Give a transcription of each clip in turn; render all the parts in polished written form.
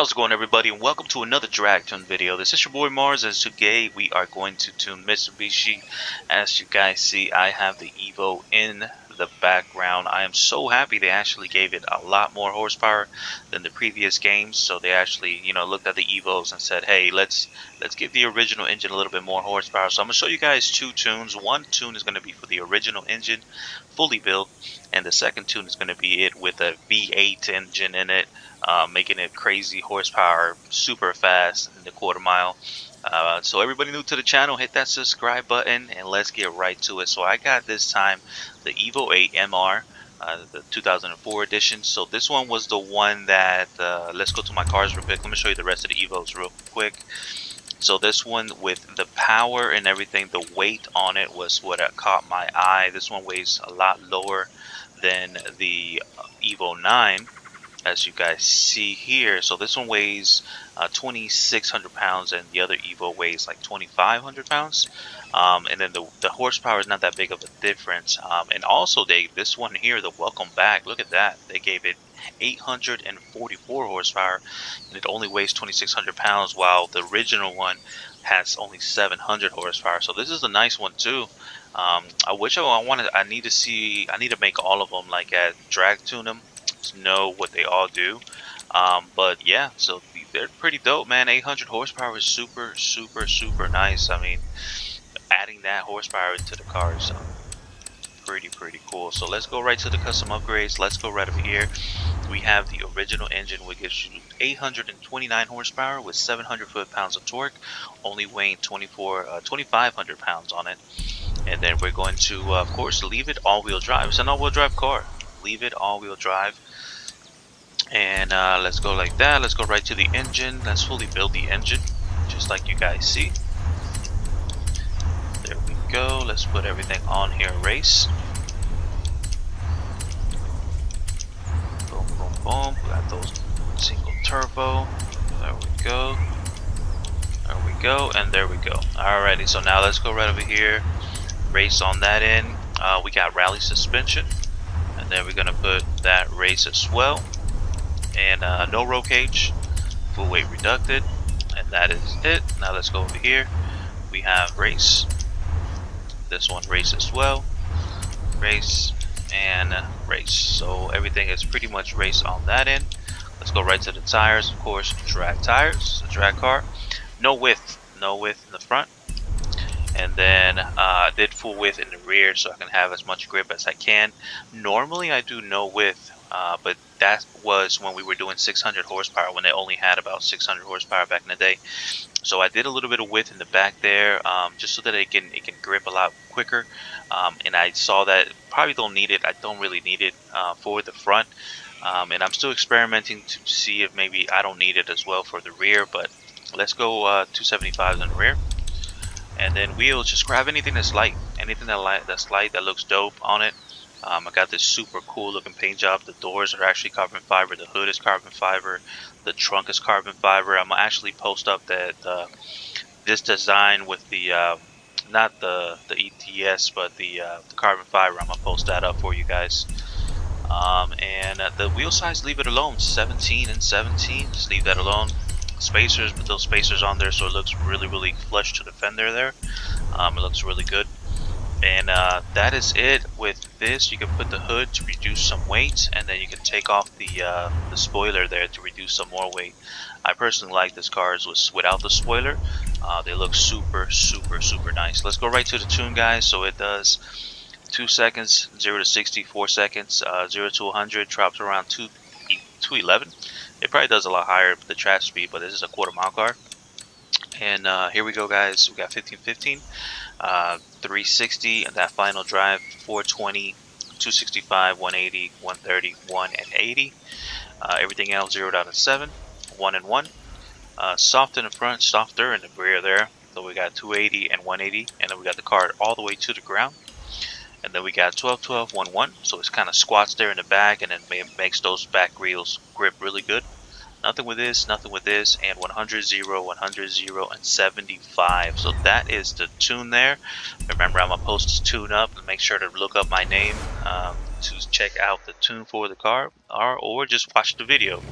How's it going, everybody, and welcome to another drag tune video. This is your boy Mars, and today we are going to tune Mitsubishi. As you guys see, I have the Evo in the background. I am so happy they actually gave it a lot more horsepower than the previous games. So they actually, looked at the Evos and said, "Hey, let's give the original engine a little bit more horsepower." So I'm gonna show you guys two tunes. One tune is going to be for the original engine, fully built, and the second tune is going to be it with a V8 engine in it. Making it crazy horsepower, super fast in the quarter mile. So everybody new to the channel, hit that subscribe button and let's get right to it. So I got this time the Evo 8 MR, the 2004 edition. So this one was the one that, let's go to my cars real quick. Let me show you the rest of the Evos real quick. So this one, with the power and everything, the weight on it was what caught my eye. This one weighs a lot lower than the Evo 9. As you guys see here. So this one weighs 2,600 pounds and the other Evo weighs like 2,500 pounds. And then the horsepower is not that big of a difference. And also this one here, the welcome back, look at that. They gave it 844 horsepower and it only weighs 2,600 pounds, while the original one has only 700 horsepower. So this is a nice one too. I need to make all of them like drag tune them to know what they all do. But yeah, so they're pretty dope, man. 800 horsepower is super nice. I mean, adding that horsepower into the car is pretty cool. So let's go right to the custom upgrades. Let's go right over here. We have the original engine, which gives you 829 horsepower with 700 foot-pounds of torque, only weighing 2,500 pounds on it. And then we're going to, of course, leave it all-wheel drive. It's an all-wheel drive car. Leave it all-wheel drive. And let's go like that. Let's go right to the engine. Let's fully build the engine, just like you guys see. There we go. Let's put everything on here. Race. Boom, boom, boom. We got those single turbo. There we go. There we go. And there we go. Alrighty. So now let's go right over here. Race on that end. We got rally suspension. And then we're going to put that race as well. And no roll cage, full weight reducted, and that is it. Now let's go over here. We have race. This one race as well. Race and race. So everything is pretty much race on that end. Let's go right to the tires. Of course, drag tires. A drag car. No width in the front. And then I did full width in the rear so I can have as much grip as I can. Normally I do no width, but that was when we were doing 600 horsepower, when they only had about 600 horsepower back in the day. So I did a little bit of width in the back there, just so that it can grip a lot quicker. And I saw that probably don't need it. I don't really need it for the front. And I'm still experimenting to see if maybe I don't need it as well for the rear. But let's go 275s in the rear. And then wheels, just grab anything that's light, that's light, that looks dope on it. I got this super cool looking paint job. The doors are actually carbon fiber, the hood is carbon fiber, the trunk is carbon fiber. I'm gonna actually post up that this design with the not the ETS, but the carbon fiber. I'm gonna post that up for you guys. And the wheel size, leave it alone, 17 and 17. Just leave that alone. Spacers, but those spacers on there, so it looks really flush to the fender there. It looks really good. And that is it with this. You can put the hood to reduce some weight, and then you can take off the spoiler there to reduce some more weight. I personally like this cars without the spoiler. They look super nice. Let's go right to the tune, guys. So it does 2 seconds, 0 to 60, 4 seconds, 0 to 100 drops around 211. It probably does a lot higher with the track speed, but this is a quarter mile car. And here we go, guys. We got 1515, 360, and that final drive, 420, 265, 180, 130, 1 and 80. Everything else 0 down to 7, 1 and 1. Soft in the front, softer in the rear there. So we got 280 and 180, and then we got the car all the way to the ground. And then we got 12, 12, 1, 1. So it's kind of squats there in the back, and then makes those back wheels grip really good. Nothing with this, and 100, 0, 100, 0, and 75. So that is the tune there. Remember, I'm going to post this tune up, and make sure to look up my name to check out the tune for the car, or just watch the video.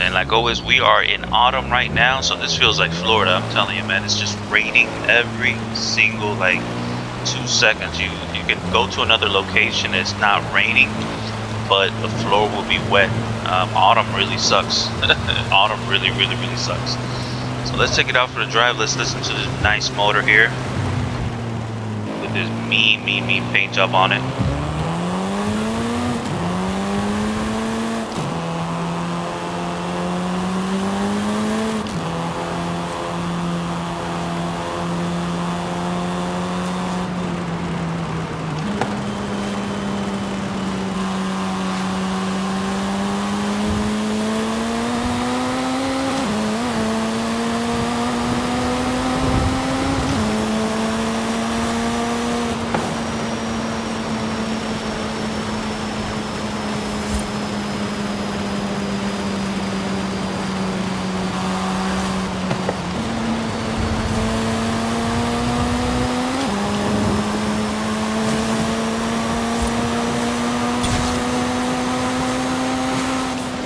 And like always, we are in autumn right now, so this feels like Florida. I'm telling you, man, it's just raining every single like 2 seconds. You can go to another location, it's not raining, but the floor will be wet. Autumn really sucks. Autumn really sucks. So let's take it out for the drive. Let's listen to this nice motor here with this mean paint job on it.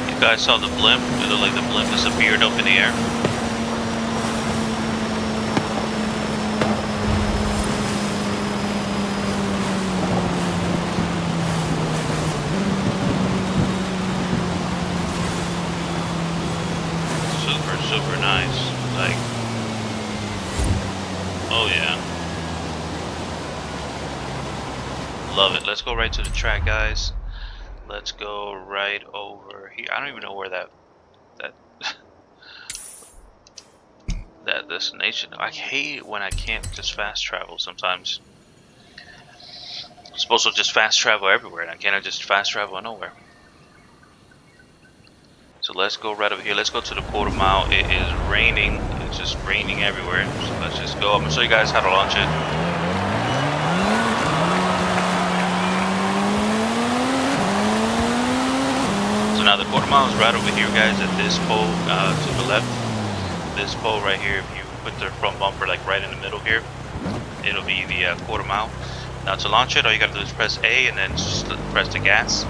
You guys saw the blimp? It looked like the blimp disappeared up in the air. Super nice. Like, oh yeah. Love it. Let's go right to the track, guys. Let's go right over here. I don't even know where that that destination. I hate it when I can't just fast travel sometimes. I'm supposed to just fast travel everywhere, and I can't just fast travel nowhere. So let's go right over here. Let's go to the quarter mile. It is raining. It's just raining everywhere. So let's just go. I'm gonna show you guys how to launch it. So now the quarter mile is right over here, guys, at this pole to the left. This pole right here, if you put the front bumper like right in the middle here, it'll be the quarter mile. Now to launch it, all you gotta do is press A and then just press the gas.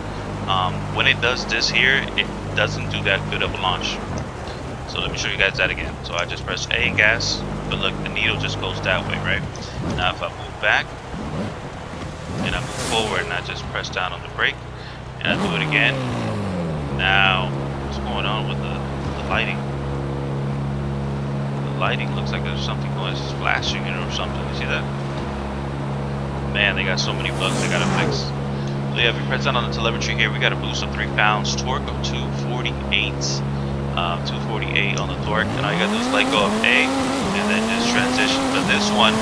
When it does this here, it doesn't do that good of a launch. So let me show you guys that again. So I just press A and gas, but look, the needle just goes that way, right? Now if I move back and I move forward and I just press down on the brake and I do it again. Now, what's going on with the lighting? The lighting looks like there's something going, it's flashing or something. You see that? Man, they got so many bugs they gotta fix. So yeah, if you press down on the telemetry here, we got a boost of 3 pounds, torque of 248, 248 on the torque, and all you gotta do is let go of A, and then just transition. But this one,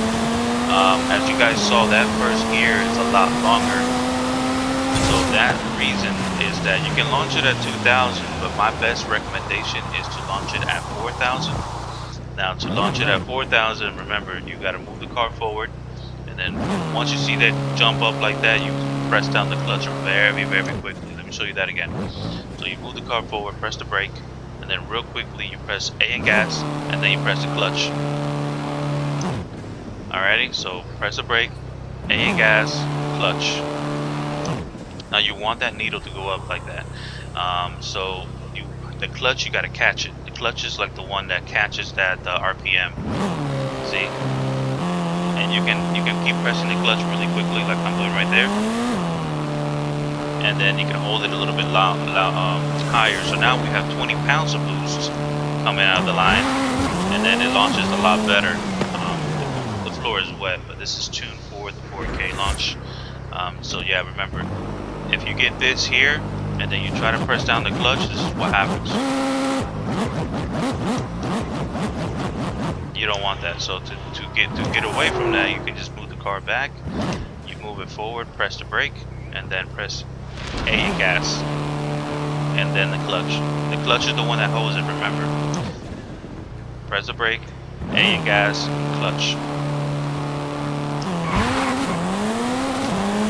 as you guys saw, that first gear is a lot longer. So that reason is that you can launch it at 2,000, but my best recommendation is to launch it at 4,000. Now to launch it at 4,000, remember, you gotta move the car forward. And then once you see that jump up like that, you press down the clutch very quickly. Let me show you that again. So you move the car forward, press the brake, and then real quickly you press A and gas, and then you press the clutch. Alrighty, so press the brake, A and gas, clutch. Now you want that needle to go up like that. So the clutch, you gotta catch it. The clutch is like the one that catches that RPM. See? And you can keep pressing the clutch really quickly, like I'm doing right there, and then you can hold it a little bit higher. So now we have 20 pounds of boost coming out of the line, and then it launches a lot better. The floor is wet, but this is tuned for the 4K launch. So yeah, remember, if you get this here and then you try to press down the clutch, this is what happens. You don't want that. So to get away from that, you can just move the car back. You move it forward, press the brake, and then press A and gas, and then the clutch. The clutch is the one that holds it. Remember, press the brake, A and gas, clutch.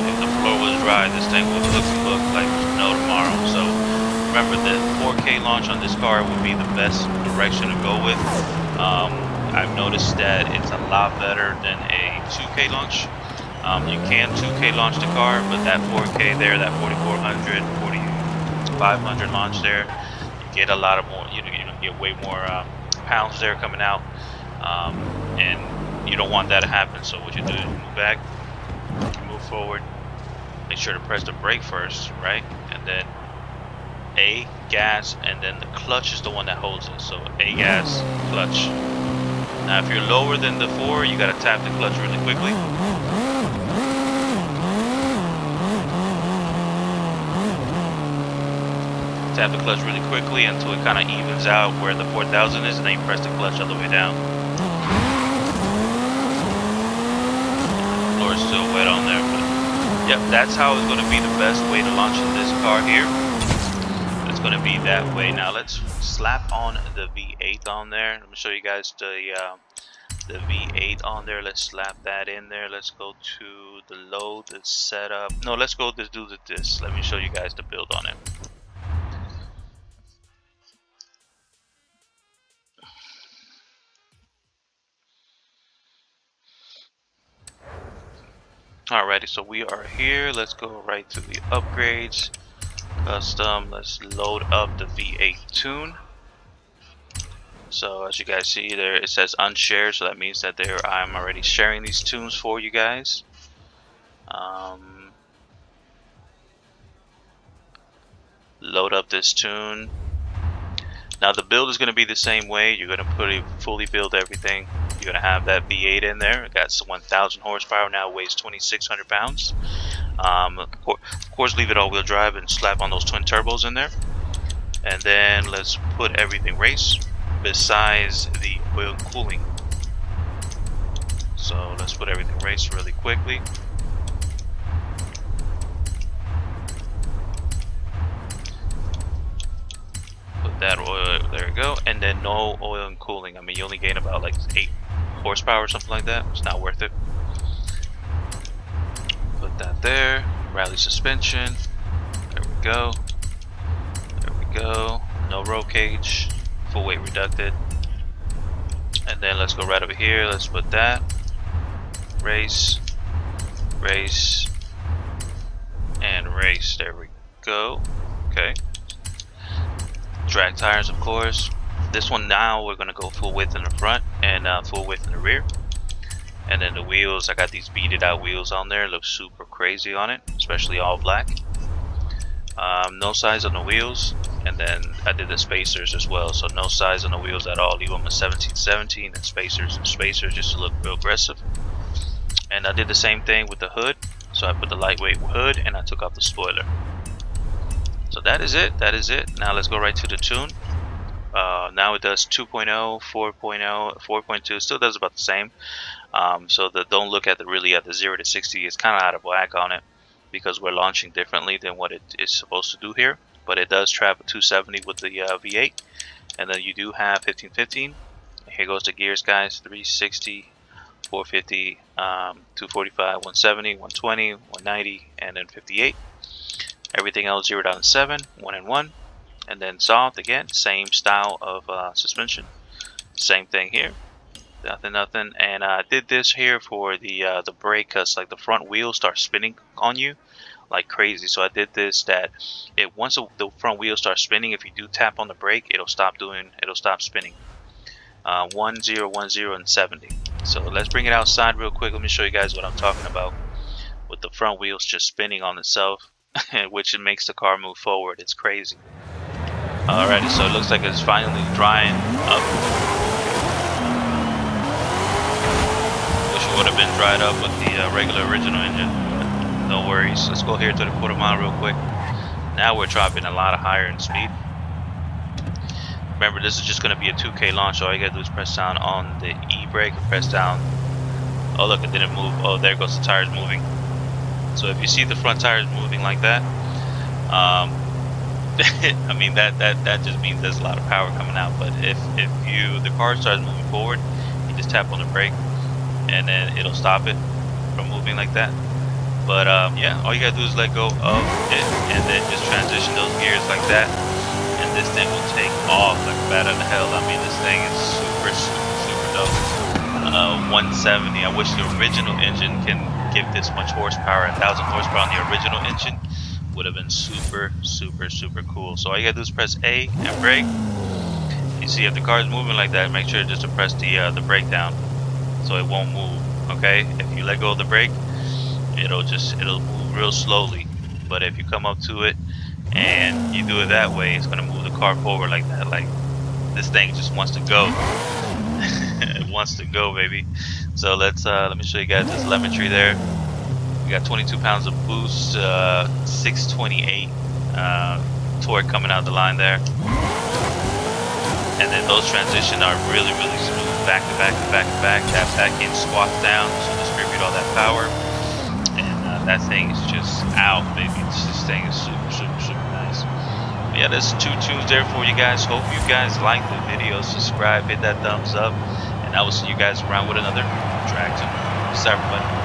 If the floor was dry, this thing would look like no tomorrow. So remember, the 4K launch on this car would be the best direction to go with. I've noticed that it's a lot better than a 2K launch. You can 2K launch the car, but that 4K there, that 4400, 4500 launch there, you get a lot of more. get way more pounds there coming out, and you don't want that to happen. So what you do is move back, move forward. Make sure to press the brake first, right? And then A, gas, and then the clutch is the one that holds it. So A, gas, clutch. Now if you're lower than the 4, you gotta tap the clutch really quickly. Tap the clutch really quickly until it kind of evens out where the 4000 is, and then you press the clutch all the way down. The floor is still wet on there, but yep, that's how it's going to be the best way to launch in this car here. It's going to be that way. Now let's slap on the V8 on there. Let me show you guys the V8 on there. Let's slap that in there. Let's go to the load, the setup. No, let's go to do this. Let me show you guys the build on it. Alrighty, so we are here. Let's go right to the upgrades, custom. Let's load up the V8 tune. So as you guys see there, it says unshare, so that means that I'm already sharing these tunes for you guys. Load up this tune. Now the build is going to be the same way. You're going to fully build everything. You're going to have that V8 in there. It got 1,000 horsepower, now weighs 2,600 pounds. Of course, leave it all-wheel drive and slap on those twin turbos in there. And then let's put everything race besides the oil and cooling. So let's put everything race really quickly. Put that oil, there we go. And then no oil and cooling. I mean, you only gain about like 8 horsepower or something like that. It's not worth it. Put that there. Rally suspension. There we go. There we go. No roll cage. Full weight reducted. And then let's go right over here. Let's put that. Race. Race. And race. There we go. Okay. Drag tires, of course. This one now we're gonna go full width in the front and full width in the rear. And then the wheels, I got these beaded out wheels on there. Looks super crazy on it, especially all black. No size on the wheels, and then I did the spacers as well. So no size on the wheels at all. Leave them a 1717 and spacers just to look real aggressive. And I did the same thing with the hood. So I put the lightweight hood and I took off the spoiler. So that is it. That is it. Now let's go right to the tune. Now it does 2.0, 4.0, 4.2. Still does about the same. So don't look at the 0 to 60. It's kind of out of whack on it because we're launching differently than what it is supposed to do here. But it does trap a 270 with the V8, and then you do have 1515. Here goes the gears, guys. 360, 450, 245, 170, 120, 190, and then 58. Everything else 0 down to 7, 1 and 1, and then soft again. Same style of suspension. Same thing here. Nothing. And I did this here for the brake, cause like the front wheel starts spinning on you like crazy. So I did this that once the front wheel starts spinning, if you do tap on the brake, it'll stop spinning. 1 0 1 0 and 70. So let's bring it outside real quick. Let me show you guys what I'm talking about with the front wheels just spinning on itself. Which it makes the car move forward. It's crazy. Alrighty, so it looks like it's finally drying up. Wish it would have been dried up with the regular original engine. No worries. Let's go here to the quarter mile real quick. Now we're dropping a lot higher in speed. Remember, this is just going to be a 2K launch. So all you gotta do is press down on the e-brake and press down. Oh look, it didn't move. Oh, there goes the tires moving. So if you see the front tires moving like that, I mean that just means there's a lot of power coming out. But if the car starts moving forward, you just tap on the brake, and then it'll stop it from moving like that. But yeah, all you gotta do is let go of it, and then just transition those gears like that, and this thing will take off like a bat out of hell. I mean, this thing is super dope. 170. I wish the original engine can give this much horsepower. 1,000 horsepower on the original engine would have been super cool. So all you gotta do is press A and brake, You see, if the car is moving like that, make sure just to press the brake down so it won't move. Okay, if you let go of the brake, it'll move real slowly. But if you come up to it and you do it that way, it's gonna move the car forward like that. Like this thing just wants to go. It wants to go, baby. So let me show you guys the telemetry there. We got 22 pounds of boost, 628 torque coming out the line there. And then those transitions are really, really smooth. Back to back to back to back. Tap back in, squats down to distribute all that power. And that thing is just out, baby. This thing is super, super, super nice. But yeah, there's 2 tunes there for you guys. Hope you guys like the video. Subscribe, hit that thumbs up. And I will see you guys around with another drag tune. Peace out, everybody.